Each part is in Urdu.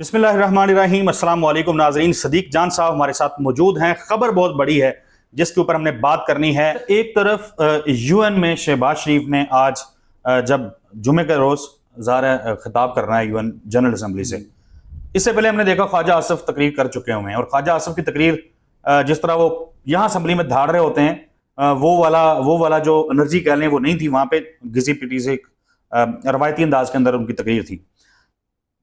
بسم اللہ الرحمن الرحیم۔ السلام علیکم ناظرین، صدیق جان صاحب ہمارے ساتھ موجود ہیں۔ خبر بہت بڑی ہے جس کے اوپر ہم نے بات کرنی ہے۔ ایک طرف یو این میں شہباز شریف نے آج جب جمعے کے روز ظاہر خطاب کرنا ہے یو این جنرل اسمبلی سے، اس سے پہلے ہم نے دیکھا خواجہ آصف تقریر کر چکے ہوئے ہیں، اور خواجہ آصف کی تقریر جس طرح وہ یہاں اسمبلی میں دھاڑ رہے ہوتے ہیں وہ والا جو انرجی کہہ لیں وہ نہیں تھی، وہاں پہ گھسی پٹی سے ایک روایتی انداز کے اندر ان کی تقریر تھی۔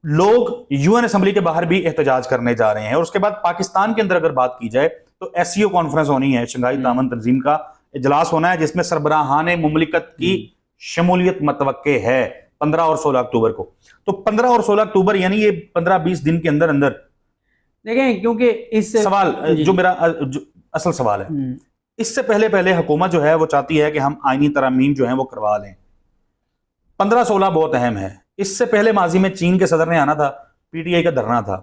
لوگ یو این اسمبلی کے باہر بھی احتجاج کرنے جا رہے ہیں، اور اس کے بعد پاکستان کے اندر اگر بات کی جائے تو ایس سی او کانفرنس ہونی ہے، شنگھائی تعاون تنظیم کا اجلاس ہونا ہے، جس میں سربراہان مملکت کی شمولیت متوقع ہے 15 اور 16 اکتوبر کو۔ تو 15 اور 16 اکتوبر یعنی یہ 15-20 دن کے اندر اندر دیکھیں، کیونکہ اس سوال جو میرا اصل سوال ہے، اس سے پہلے حکومت جو ہے وہ چاہتی ہے کہ ہم آئینی ترامیم جو ہیں وہ کروا لیں۔ 15-16 بہت اہم ہے۔ اس سے پہلے ماضی میں چین کے صدر نے آنا تھا، پی ٹی آئی کا دھرنا تھا،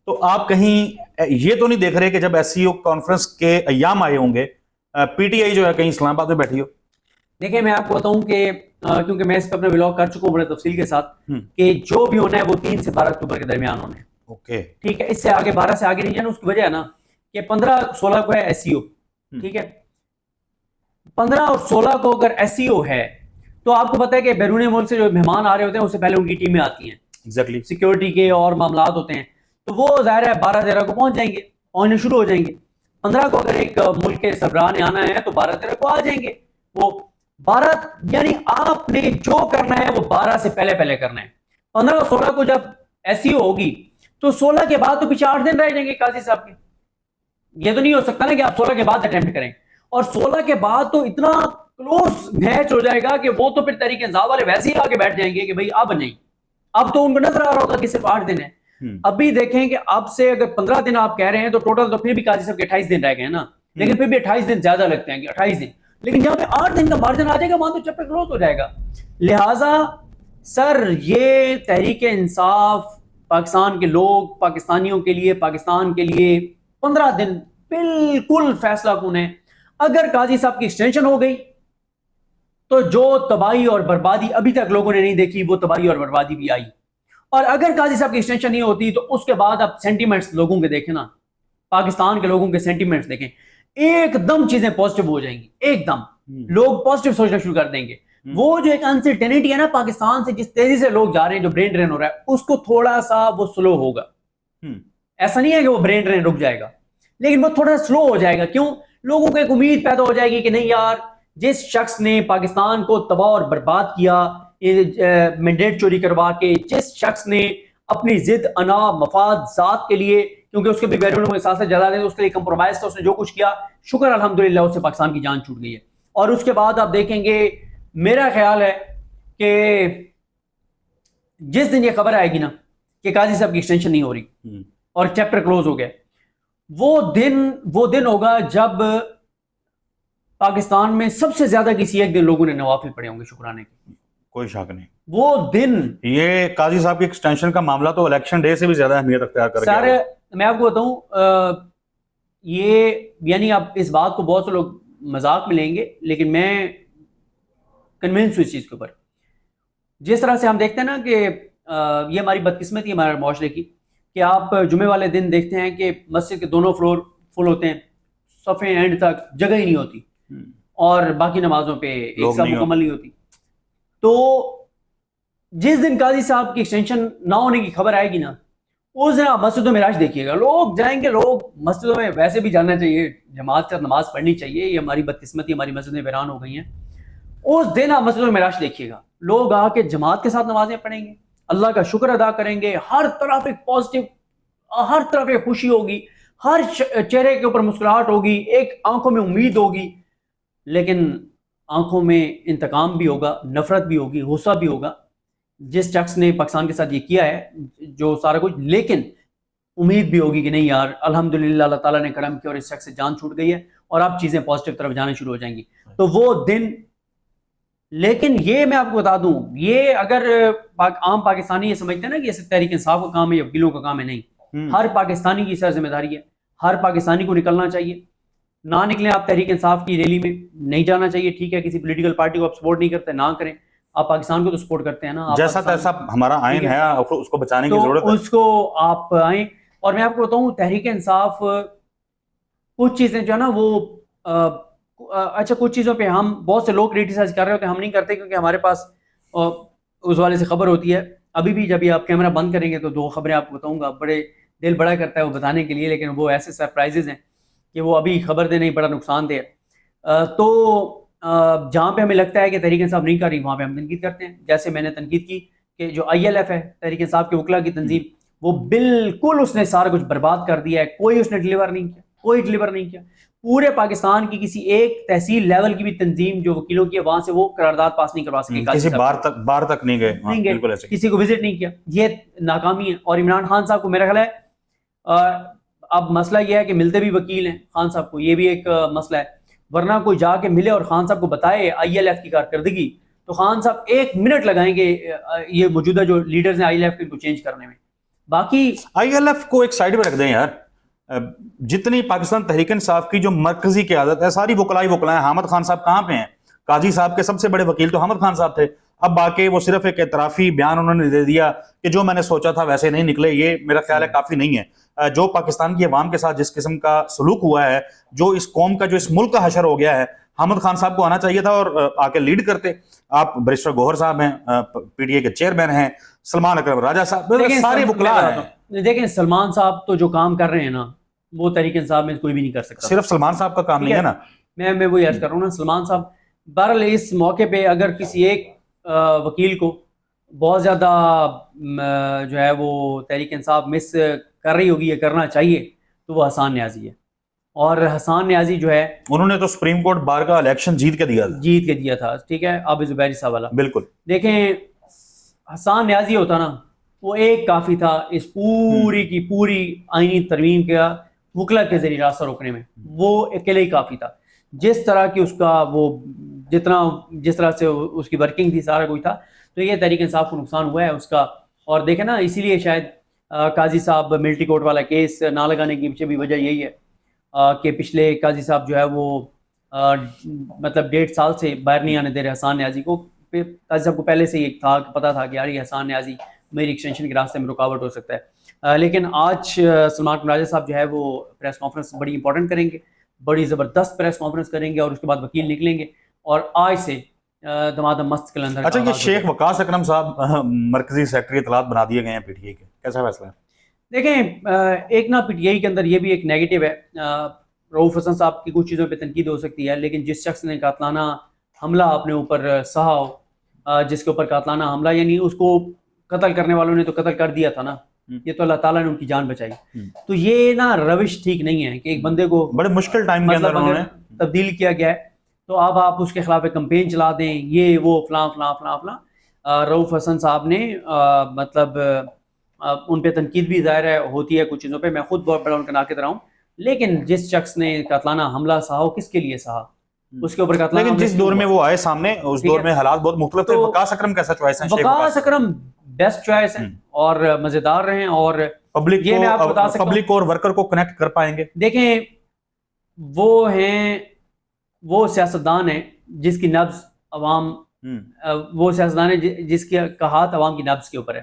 تو آپ کہیں یہ تو نہیں دیکھ رہے کہ جب ایس سی او کانفرنس کے ایام آئے ہوں گے پی ٹی آئی جو ہے کہیں اسلام آباد میں بیٹھی ہو؟ دیکھیں، میں آپ کو بتاؤں کہ کیونکہ میں اس پہ اپنا ولاگ کر چکا ہوں بڑے تفصیل کے ساتھ کہ جو بھی ہونا ہے وہ 3 سے 12 اکتوبر کے درمیان ہونا ہے۔ اوکے، ٹھیک ہے، اس سے آگے 12 سے آگے نہیں جانا۔ اس کی وجہ ہے نا کہ 15-16 کو ہے ایس سی او، ٹھیک ہے، 15 اور 16 کو اگر ایس سی او ہے تو آپ کو پتہ ہے کہ بیرون ملک سے جو مہمان آ رہے ہوتے ہیں اس سے پہلے ان کی ٹیمیں آتی ہیں، ایگزیکٹلی سیکیورٹی کے اور معاملات ہوتے ہیں، تو وہ ظاہر ہے 12-13 کو پہنچ جائیں گے، پہنچنے شروع ہو جائیں گے۔ 15 کو اگر ایک ملک کے سربراہ نے آنا ہے تو 12-13 کو آ جائیں گے۔ وہ 12 یعنی آپ نے جو کرنا ہے وہ 12 سے پہلے کرنا ہے۔ 15 اور 16 کو جب ایس سی او ہوگی تو 16 کے بعد تو پیچھے 8 دن رہ جائیں گے قاضی صاحب کے۔ یہ تو نہیں ہو سکتا نا کہ آپ 16 کے بعد اٹیمپٹ کریں، اور 16 کے بعد تو اتنا کلوز میچ ہو جائے گا کہ وہ تو پھر تحریک انصاف والے ویسے ہی آگے بیٹھ جائیں گے کہ بھائی اب نہیں، اب تو ان کو نظر آ رہا ہوگا کہ صرف 8 دن ہے۔ ابھی دیکھیں کہ اب سے اگر 15 دن آپ کہہ رہے ہیں تو ٹوٹل تو پھر بھی قاضی صاحب کے 28 دن رہ گئے ہیں نا، لیکن پھر بھی 28 دن زیادہ لگتے ہیں کہ 28 دن، لیکن جہاں پہ 8 دن کا مارجن آ جائے گا وہاں تو چیپٹر کلوز ہو جائے گا۔ لہٰذا سر یہ تحریک انصاف، پاکستان کے لوگ، پاکستانیوں کے لیے، پاکستان کے لیے 15 دن بالکل فیصلہ کن ہے۔ اگر قاضی صاحب کی ایکسٹینشن ہو گئی تو جو تباہی اور بربادی ابھی تک لوگوں نے نہیں دیکھی وہ تباہی اور بربادی بھی آئی، اور اگر قاضی صاحب کی ایکسٹینشن نہیں ہوتی تو اس کے بعد آپ سینٹیمنٹس لوگوں کے دیکھیں نا، پاکستان کے لوگوں کے سینٹیمنٹس دیکھیں، ایک دم چیزیں پازیٹیو ہو جائیں گی، ایک دم لوگ پازیٹیو سوچنا شروع کر دیں گے۔ وہ جو ایک انسرٹینٹی ہے نا پاکستان سے، جس تیزی سے لوگ جا رہے ہیں، جو برین ڈرین ہو رہا ہے، اس کو تھوڑا سا وہ سلو ہوگا۔ ایسا نہیں ہے کہ وہ برین ڈرین رک جائے گا، لیکن وہ تھوڑا سلو ہو جائے گا۔ کیوں؟ لوگوں کو ایک امید پیدا ہو جائے گی کہ نہیں یار، جس شخص نے پاکستان کو تباہ اور برباد کیا مینڈیٹ چوری کروا کے، جس شخص نے اپنی ضد، انا، مفاد، ذات کے لیے، کیونکہ اس کے بھی بیرون ملک سیاست جلا دیں، اس کے لیے کمپرومائز تھا، اس نے جو کچھ کیا، شکر الحمدللہ اس سے پاکستان کی جان چھوٹ گئی ہے۔ اور اس کے بعد آپ دیکھیں گے، میرا خیال ہے کہ جس دن یہ خبر آئے گی نا کہ قاضی صاحب کی ایکسٹینشن نہیں ہو رہی اور چیپٹر کلوز ہو گیا، وہ دن ہوگا جب پاکستان میں سب سے زیادہ کسی ایک دن لوگوں نے نوافل پڑھے ہوں گے شکرانے کے، کوئی شک نہیں۔ وہ دن یہ قاضی صاحب کی ایکسٹینشن کا معاملہ تو الیکشن ڈے سے بھی زیادہ اہمیت اختیار کر گیا۔ سارے میں آپ کو بتاؤں، یہ یعنی آپ اس بات کو بہت سے لوگ مذاق میں لیں گے، لیکن میں کنونس ہوں اس چیز کے اوپر۔ جس طرح سے ہم دیکھتے ہیں نا کہ یہ ہماری بدقسمتی ہے ہمارے معاشرے کی، کہ آپ جمعے والے دن دیکھتے ہیں کہ مسجد کے دونوں فلور فل ہوتے ہیں، صفیں اینڈ تک جگہ ہی نہیں ہوتی، اور باقی نمازوں پہ ایک ساتھ مکمل نہیں ہوتی۔ تو جس دن قاضی صاحب کی ایکسٹینشن نہ ہونے کی خبر آئے گی نا، اس دن آپ مسجدوں میں رش دیکھیے گا، لوگ جائیں گے، لوگ مسجدوں میں ویسے بھی جانا چاہیے، جماعت سے نماز پڑھنی چاہیے، یہ ہماری بدقسمتی، ہماری مسجدیں ویران ہو گئی ہیں۔ اس دن آپ مسجدوں میں رش دیکھیے گا، لوگ آ کے جماعت کے ساتھ نمازیں پڑھیں گے، اللہ کا شکر ادا کریں گے، ہر طرف ایک پازیٹیو، ہر طرف ایک خوشی ہوگی، ہر چہرے کے اوپر مسکراہٹ ہوگی، ایک آنکھوں میں امید ہوگی، لیکن آنکھوں میں انتقام بھی ہوگا، نفرت بھی ہوگی، غصہ بھی ہوگا جس شخص نے پاکستان کے ساتھ یہ کیا ہے جو سارا کچھ، لیکن امید بھی ہوگی کہ نہیں یار الحمدللہ اللہ تعالیٰ نے کرم کیا اور اس شخص سے جان چھوٹ گئی ہے، اور اب چیزیں پازیٹیو طرف جانے شروع ہو جائیں گی۔ تو وہ دن، لیکن یہ میں آپ کو بتا دوں، یہ اگر عام پاکستانی یہ سمجھتے ہیں نا کہ یہ صرف تحریک انصاف کا کام ہے یا وکیلوں کا کام ہے، نہیں، ہر پاکستانی کی سر ذمہ داری ہے، ہر پاکستانی کو نکلنا چاہیے۔ نہ نکلیں آپ تحریک انصاف کی ریلی میں، نہیں جانا چاہیے، ٹھیک ہے، کسی پولیٹیکل پارٹی کو آپ سپورٹ نہیں کرتے نہ کریں، آپ پاکستان کو تو سپورٹ کرتے ہیں نا, آپ جیسا پاکستان- تیسا ہمارا آئین ہے, اس کو بچانے کی تو ضرورت ہے. اس کو آپ آئیں. اور میں آپ کو بتاؤں تحریک انصاف کچھ چیزیں جو ہے نا وہ اچھا کچھ چیزوں پہ ہم بہت سے لوگ کریٹیسائز کر رہے ہوتے ہیں, ہم نہیں کرتے کیونکہ ہمارے پاس اس والے سے خبر ہوتی ہے. ابھی بھی جب آپ کیمرہ بند کریں گے تو 2 خبریں آپ کو بتاؤں گا, بڑے دل بڑا کرتا ہے وہ بتانے کے لیے, لیکن وہ ایسے سرپرائزز ہیں کہ وہ ابھی خبر دے نہیں, بڑا نقصان دہ ہے. تو جہاں پہ ہمیں لگتا ہے کہ تحریک انصاف نہیں کر رہی وہاں پہ ہم تنقید کرتے ہیں. جیسے میں نے تنقید کی کہ جو ILF ہے تحریک انصاف کے وکلا کی تنظیم, وہ بالکل اس نے سارا کچھ برباد کر دیا ہے. کوئی اس نے ڈلیور نہیں کیا, کوئی ڈلیور نہیں کیا. پورے پاکستان کی کسی ایک تحصیل لیول کی بھی تنظیم جو وکیلوں کی ہے وہاں سے وہ قرارداد پاس نہیں کروا سکی, کسی بار تک نہیں گئے. نہیں گئے, بالکل ایسے کسی کو وزٹ نہیں کیا. یہ ناکامی ہے. اور عمران خان صاحب کو میرا خیال ہے اب مسئلہ یہ ہے کہ ملتے بھی وکیل ہیں خان صاحب کو, یہ بھی ایک مسئلہ ہے. ورنہ کوئی جا کے ملے اور خان صاحب کو بتائے ILF کی کارکردگی, تو خان صاحب 1 منٹ لگائیں گے یہ موجودہ جو لیڈرز ہیں ILF کو چینج کرنے میں. باقی ILF کو ایک سائیڈ پہ رکھ دیں یار. جتنی پاکستان تحریک انصاف کی جو مرکزی قیادت ہے ساری وکلائی ہیں. حامد خان صاحب کہاں پہ ہیں؟ قاضی صاحب کے سب سے بڑے وکیل تو حامد خان صاحب تھے. اب باقی وہ صرف ایک اعترافی بیان انہوں نے دے دیا کہ جو میں نے سوچا تھا ویسے نہیں نکلے. یہ میرا خیال ہے کافی نہیں ہے. جو پاکستان کی عوام کے ساتھ جس قسم کا سلوک ہوا ہے, جو اس قوم کا جو اس ملک کا حشر ہو گیا ہے, حامد خان صاحب کو آنا چاہیے تھا اور آ کے لیڈ کرتے. آپ بیرسٹر گوہر صاحب ہیں, PTI کے چیئرمین ہیں, سلمان اکرم راجہ صاحب, سارے وکلا ہیں. دیکھیں سلمان صاحب تو جو کام کر رہے ہیں نا وہ تحریک انصاف میں کوئی بھی نہیں کر سکتا. صرف سلمان صاحب کا کام نہیں ہے نا. میں وہی عرض کر رہا ہوں نا, سلمان صاحب بہرحال اس موقع پہ اگر کسی ایک وکیل کو بہت زیادہ جو ہے وہ تحریک انصاف مس کر رہی ہوگی یا کرنا چاہیے تو وہ حسان نیازی ہے. اور حسان نیازی جو ہے انہوں نے تو سپریم کورٹ بار کا الیکشن جیت کے دیا تھا. ٹھیک ہے, عابد زبیری صاحب والا. بالکل دیکھیں حسان نیازی ہوتا نا وہ ایک کافی تھا اس پوری کی پوری آئینی ترمیم کا وکلا کے ذریعے راستہ روکنے میں. وہ اکیلے ہی کافی تھا. جس طرح کی اس کا وہ جس طرح سے اس کی ورکنگ تھی سارا کوئی تھا, تو یہ تحریک انصاف کو نقصان ہوا ہے اس کا. اور دیکھیں نا اسی لیے شاید قاضی صاحب ملٹری کورٹ والا کیس نہ لگانے کی پیچھے بھی وجہ یہی ہے کہ پچھلے قاضی صاحب جو ہے وہ مطلب 1.5 سال سے باہر نہیں آنے دے رہے حسان نیازی کو. قاضی صاحب کو پہلے سے یہ تھا کہ پتا تھا کہ یار یہ حسان نیازی میری ایکسٹینشن کے راستے میں رکاوٹ ہو سکتا ہے. لیکن آج سلمان اکرم راجہ صاحب جو ہے وہ پریس کانفرنس بڑی امپورٹنٹ کریں گے, بڑی زبردست پریس کانفرنس کریں گے, اور اس کے بعد وکیل نکلیں گے اور آج سے دمادم مست کلندر. اچھا یہ شیخ وقاص اکرم صاحب مرکزی سیکرٹری اطلاعات بنا دیے گئے ہیں PTI کے, کیسا فیصلہ ہے؟ دیکھیں ایک نا PTI کے اندر یہ بھی ایک نیگیٹو ہے. رؤوف حسن صاحب کی کچھ چیزوں پہ تنقید ہو سکتی ہے, لیکن جس شخص نے قاتلانہ حملہ اپنے اوپر سہا ہو, جس کے اوپر قاتلانہ حملہ یعنی اس کو قتل کرنے والوں نے تو قتل کر دیا تھا نا, یہ تو اللہ تعالیٰ نے ان کی جان بچائی. تو یہ نا روش ٹھیک نہیں ہے کہ ایک بندے کو بڑے مشکل ٹائم کے اندر انہوں نے تبدیل کیا گیا ہے تو اب آپ اس کے خلاف ایک کمپین چلا دیں, یہ وہ فلاں فلاں فلاں فلاں. رؤوف حسن صاحب نے مطلب ان پہ تنقید بھی ظاہر ہے ہوتی ہے کچھ چیزوں پہ, میں خود بہت بڑا ان کا ناقد رہا ہوں, لیکن جس شخص نے قاتلانہ حملہ سہا ہو کس کے لیے سہا, اس کے اوپر قاتلانہ. لیکن جس دور میں وہ آئے سامنے اس دور میں حالات بہت مختلف تھے. وقاص اکرم کیسا چوائس ہے؟ وقاص اکرم بیسٹ چوائس ہے اور مزیدار رہے, اور پبلک اور ورکر کو کنیکٹ کر پائیں گے. دیکھیں وہ سیاستدان ہیں جس کی نبض عوام, وہ سیاستدان ہیں جس کا ہاتھ عوام کی نبض کے اوپر ہے,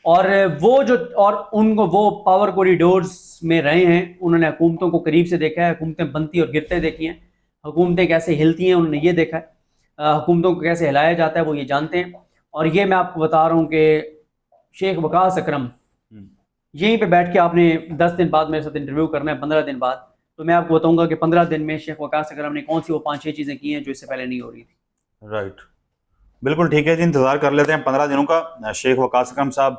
اور وہ جو اور ان کو وہ پاور کوریڈورز میں رہے ہیں, انہوں نے حکومتوں کو قریب سے دیکھا ہے, حکومتیں بنتی اور گرتے دیکھی ہیں, حکومتیں کیسے ہلتی ہیں انہوں نے یہ دیکھا ہے, حکومتوں کو کیسے ہلایا جاتا ہے وہ یہ جانتے ہیں. اور یہ میں آپ کو بتا رہا ہوں کہ شیخ وقاص اکرم یہیں پہ بیٹھ کے آپ نے 10 دن بعد میرے ساتھ انٹرویو کرنا ہے, 15 دن بعد, تو میں آپ کو بتاؤں گا کہ 15 دن میں شیخ وقاص اکرم نے کون سی وہ 5-6 چیزیں کی ہیں جو اس سے پہلے نہیں ہو رہی تھی. رائٹ, بالکل ٹھیک ہے جی, انتظار کر لیتے ہیں 15 دنوں کا. شیخ وقاص اکرم صاحب,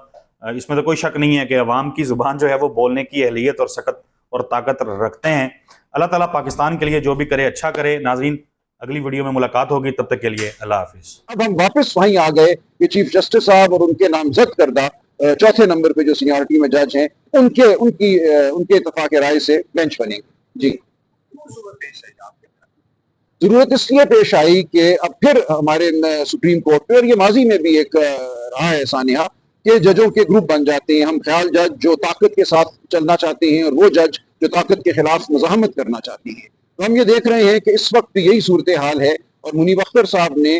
اس میں تو کوئی شک نہیں ہے کہ عوام کی زبان جو ہے وہ بولنے کی اہلیت اور سکت اور طاقت رکھتے ہیں. اللہ تعالیٰ پاکستان کے لیے جو بھی کرے اچھا کرے. ناظرین اگلی ویڈیو میں ملاقات ہوگی, تب تک کے لیے اللہ حافظ. اب ہم واپس وہیں آ گئے کہ چیف جسٹس صاحب اور ان کے نامزد کردہ 4تھے نمبر پہ جو سینیورٹی میں جج ہیں ان کے اتفاق رائے سے بینچ بنے. جی ضرورت اس لیے پیش آئی کہ اب پھر ہمارے سپریم کورٹ پہ, اور یہ ماضی میں بھی ایک رہا ہے سانحہ, کہ ججوں کے گروپ بن جاتے ہیں. ہم خیال جج جو طاقت کے ساتھ چلنا چاہتے ہیں اور وہ جج جو طاقت کے خلاف مزاحمت کرنا چاہتی ہیں. تو ہم یہ دیکھ رہے ہیں کہ اس وقت یہی صورتحال ہے, اور منیب اختر صاحب نے